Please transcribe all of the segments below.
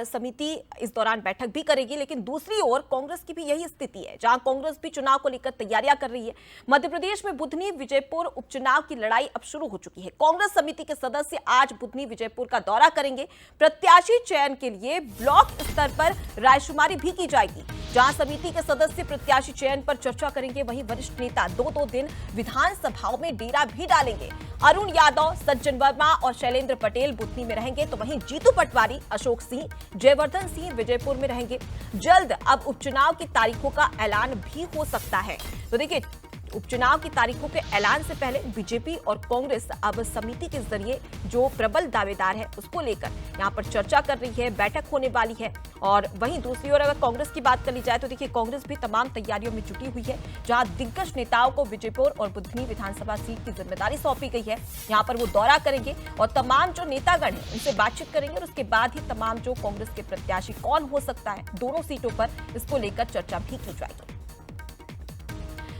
समिति इस दौरान बैठक भी करेगी, लेकिन दूसरी ओर कांग्रेस की भी यही स्थिति है, जहां कांग्रेस भी चुनाव को लेकर तैयारियां कर रही है। मध्य प्रदेश में बुधनी विजयपुर उपचुनाव की लड़ाई अब शुरू हो चुकी है। कांग्रेस समिति के सदस्य आज बुधनी विजयपुर का दौरा करेंगे। प्रत्याशी चयन के लिए ब्लॉक स्तर पर रायशुमारी भी की जाएगी, जहां समिति के सदस्य प्रत्याशी चयन पर चर्चा करेंगे। वहीं वरिष्ठ नेता दो दिन विधानसभाओं में डेरा भी डालेंगे। अरुण यादव, सज्जन वर्मा और शैलेंद्र पटेल बुधनी में रहेंगे, तो वहीं जीतू पटवारी, अशोक सिंह, जयवर्धन सिंह विजयपुर में रहेंगे। जल्द अब उपचुनाव की तारीखों का ऐलान भी हो सकता है। तो देखिए, उपचुनाव की तारीखों के ऐलान से पहले बीजेपी और कांग्रेस अब समिति के जरिए जो प्रबल दावेदार है उसको लेकर यहां पर चर्चा कर रही है, बैठक होने वाली है। और वहीं दूसरी ओर अगर कांग्रेस की बात कर ली जाए तो देखिए, कांग्रेस भी तमाम तैयारियों में जुटी हुई है, जहां दिग्गज नेताओं को विजयपुर और बुधनी विधानसभा सीट की जिम्मेदारी सौंपी गई है। यहाँ पर वो दौरा करेंगे और तमाम जो नेतागण है उनसे बातचीत करेंगे, और उसके बाद ही तमाम जो कांग्रेस के प्रत्याशी कौन हो सकता है दोनों सीटों पर, इसको लेकर चर्चा भी की जाएगी।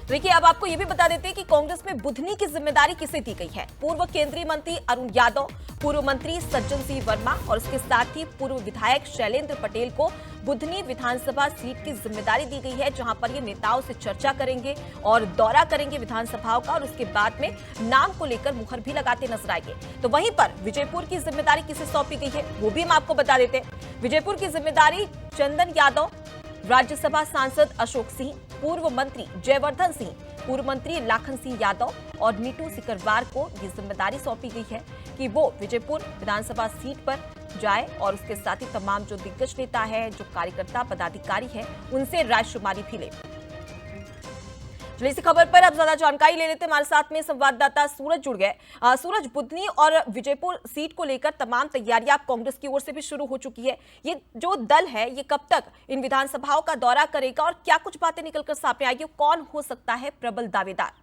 देखिए, अब आपको यह भी बता देते हैं कि कांग्रेस में बुधनी की जिम्मेदारी किसे दी गई है। पूर्व केंद्रीय मंत्री अरुण यादव, पूर्व मंत्री सज्जन सिंह वर्मा और उसके साथ ही पूर्व विधायक शैलेंद्र पटेल को बुधनी विधानसभा सीट की जिम्मेदारी दी गई है, जहां पर ये नेताओं से चर्चा करेंगे और दौरा करेंगे विधानसभाओं का, और उसके बाद में नाम को लेकर मुहर भी लगाते नजर आएंगे। तो वहीं पर विजयपुर की जिम्मेदारी किसे सौंपी गई है वो भी हम आपको बता देते हैं। विजयपुर की जिम्मेदारी चंदन यादव, राज्यसभा सांसद अशोक सिंह, पूर्व मंत्री जयवर्धन सिंह, पूर्व मंत्री लाखन सिंह यादव और नीटू सिकरवार को ये जिम्मेदारी सौंपी गई है कि वो विजयपुर विधानसभा सीट पर जाए, और उसके साथ ही तमाम जो दिग्गज नेता है, जो कार्यकर्ता पदाधिकारी है, उनसे रायशुमारी भी ले। चलिए, इसी खबर पर अब ज्यादा जानकारी ले लेते हैं। हमारे साथ में संवाददाता सूरज जुड़ गए। सूरज, बुधनी और विजयपुर सीट को लेकर तमाम तैयारियां कांग्रेस की ओर से भी शुरू हो चुकी है। ये जो दल है ये कब तक इन विधानसभाओं का दौरा करेगा और क्या कुछ बातें निकलकर सामने आएगी? कौन हो सकता है प्रबल दावेदार?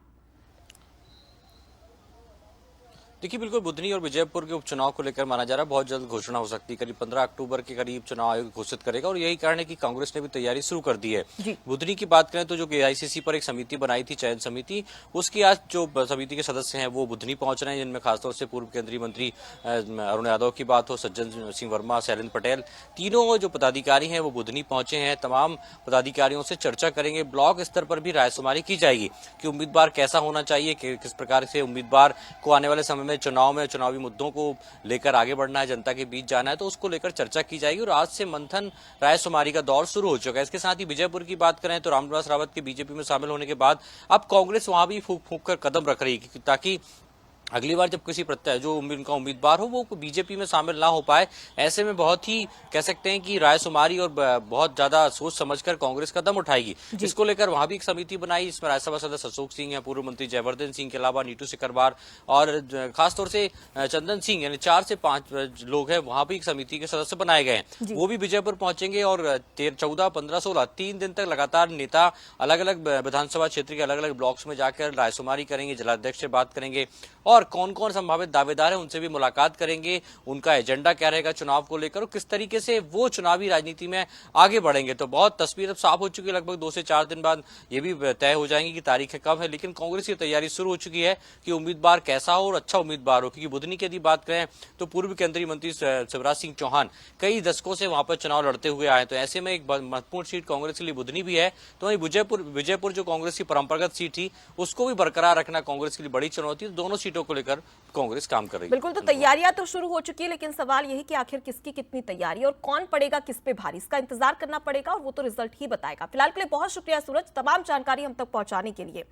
देखिए, बिल्कुल बुधनी और विजयपुर के उपचुनाव को लेकर माना जा रहा है बहुत जल्द घोषणा हो सकती है। करीब 15 अक्टूबर के करीब चुनाव आयोग घोषित करेगा, और यही कारण है कि कांग्रेस ने भी तैयारी शुरू कर दी है। बुधनी की बात करें तो जो एआईसीसी पर एक समिति बनाई थी, चयन समिति, उसकी आज जो समिति के सदस्य हैं वो बुधनी पहुंच रहे हैं, जिनमें खासतौर से पूर्व केंद्रीय मंत्री अरुण यादव की बात हो, सज्जन सिंह वर्मा, शैलेंद्र पटेल, तीनों जो पदाधिकारी हैं वो बुधनी पहुंचे हैं। तमाम पदाधिकारियों से चर्चा करेंगे। ब्लॉक स्तर पर भी रायशुमारी की जाएगी कि उम्मीदवार कैसा होना चाहिए, किस प्रकार से उम्मीदवार को आने वाले समय में चुनावी मुद्दों को लेकर आगे बढ़ना है, जनता के बीच जाना है, तो उसको लेकर चर्चा की जाएगी। और आज से मंथन रायशुमारी का दौर शुरू हो चुका है। इसके साथ ही विजयपुर की बात करें तो रामनिवास रावत के बीजेपी में शामिल होने के बाद अब कांग्रेस वहां भी फूंक फूंक कर कदम रख रही है, ताकि अगली बार जब किसी जो उनका उम्मीदवार हो वो बीजेपी में शामिल ना हो पाए। ऐसे में बहुत ही कह सकते हैं कि रायशुमारी और बहुत ज्यादा सोच समझकर कांग्रेस कदम उठाएगी। इसको लेकर वहां भी एक समिति बनाई, इसमें राज्यसभा सदस्य अशोक सिंह है, पूर्व मंत्री जयवर्धन सिंह के अलावा नीटू सिकरवार और खासतौर से चंदन सिंह, यानी 4 से 5 लोग हैं, वहां भी एक समिति के सदस्य बनाए गए हैं। वो भी विजयपुर पहुंचेंगे और 14, 15, 16 3 दिन तक लगातार नेता अलग अलग विधानसभा क्षेत्र के अलग अलग ब्लॉक्स में जाकर रायशुमारी करेंगे, जिलाध्यक्ष से बात करेंगे और कौन कौन संभावित दावेदार हैं उनसे भी मुलाकात करेंगे। उनका एजेंडा क्या रहेगा चुनाव को लेकर और किस तरीके से वो चुनावी राजनीति में आगे बढ़ेंगे। तो बहुत तस्वीर अब साफ हो चुकी है। लगभग 2 से 4 दिन बाद ये भी तय हो जाएंगी कि तारीखें कब है, लेकिन कांग्रेस की तैयारी शुरू हो चुकी है कि उम्मीदवार कैसा हो और अच्छा उम्मीदवार हो। क्योंकि बुधनी की यदि बात करें तो पूर्व केंद्रीय मंत्री शिवराज सिंह चौहान कई दशकों से वहां पर चुनाव लड़ते हुए आए, तो ऐसे में एक महत्वपूर्ण सीट कांग्रेस के लिए बुधनी भी है। तो वहीं विजयपुर जो कांग्रेस की परंपरागत सीट थी उसको भी बरकरार रखना कांग्रेस के लिए बड़ी चुनौती है। दोनों सीटों को लेकर कांग्रेस काम कर रही है। बिल्कुल, तो तैयारियां तो शुरू हो चुकी है, लेकिन सवाल यही कि आखिर किसकी कितनी तैयारी और कौन पड़ेगा किस पे भारी, इसका इंतजार करना पड़ेगा और वो तो रिजल्ट ही बताएगा। फिलहाल के लिए बहुत शुक्रिया सूरज, तमाम जानकारी हम तक पहुंचाने के लिए।